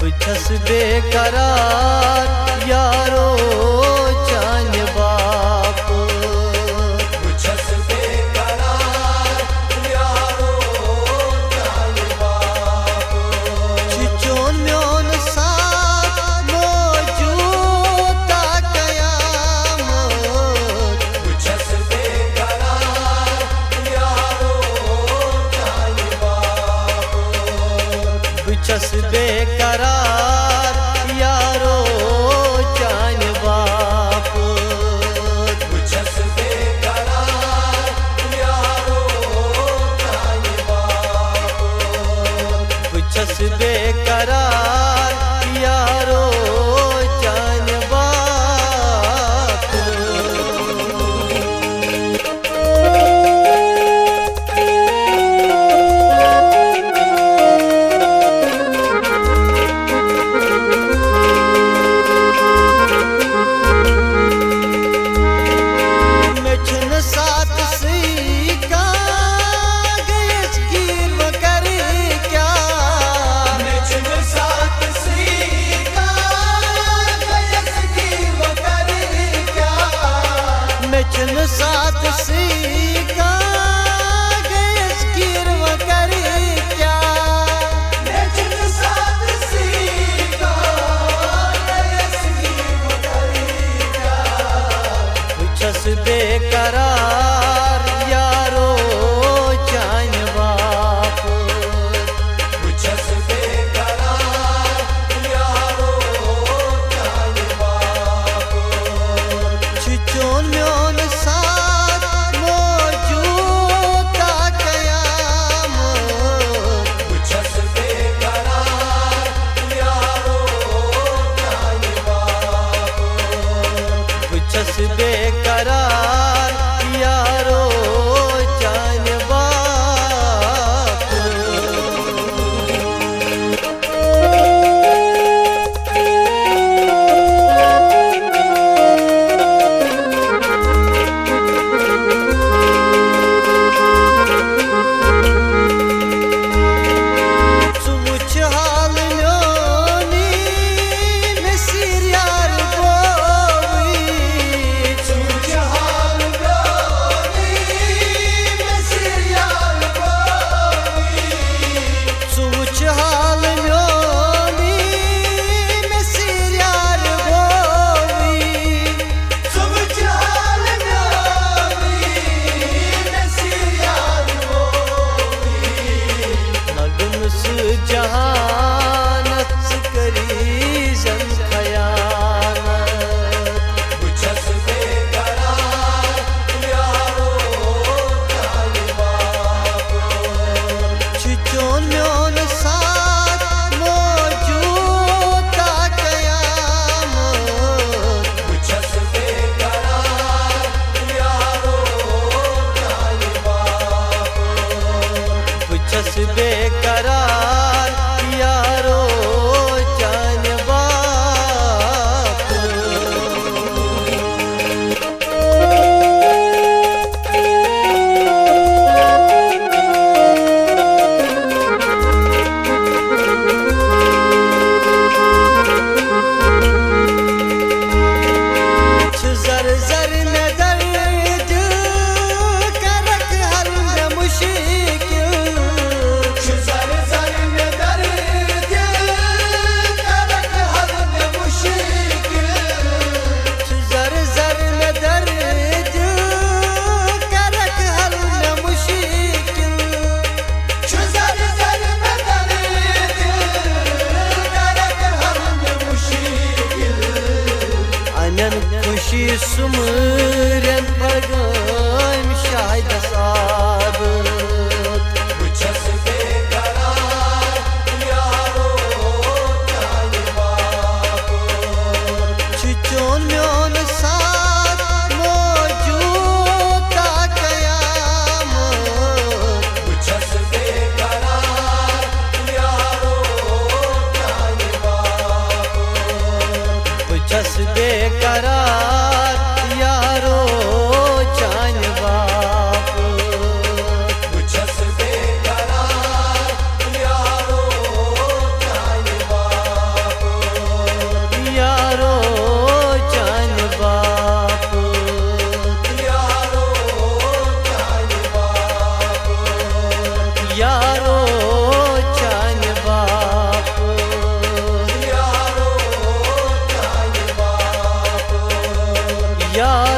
छस बेकरार यारो चान बाप छस बेकरार यारो चान बाप चिचोन म्योन साथ मौजूदा कयामत छस बेकरार यारो चान बाप छस बेकरार यारो चान बाप छस बेकरार यारो चान बाप छस बेकरार यारो चान बाप साथ सीखा गयस गिर कर क्या साथ सीखा गयस गिर कर क्या छस बेकरार यारो चान बाप छस बेकरार यारो चान बाप चिचोन म्योन साथ मौजूदा कयामत छस बेकरार यारो चान बाप छस बेकरार यारो चान बाप जहानत करी जन खयानत छस बेकरार यारो चान बाप चिचोन म्योन साथ मौजूदा कयामत छस बेकरार यारो चान बाप छस बेकरार यारो चान बाप zar zar में दर्द करक हर में मुश्किल zar zar में दर्द करक हर में मुश्किल zar zar में दर्द करक हर में मुश्किल zar zar में दर्द करक हर में मुश्किल अनन खुशी सुमरन बगम शायद सादत छस बेकरार यारो चान बाप चिचोन म्योन साथ मौजूदा कयामत छस बेकरार यारो चान बाप छस बेकरार यारो यार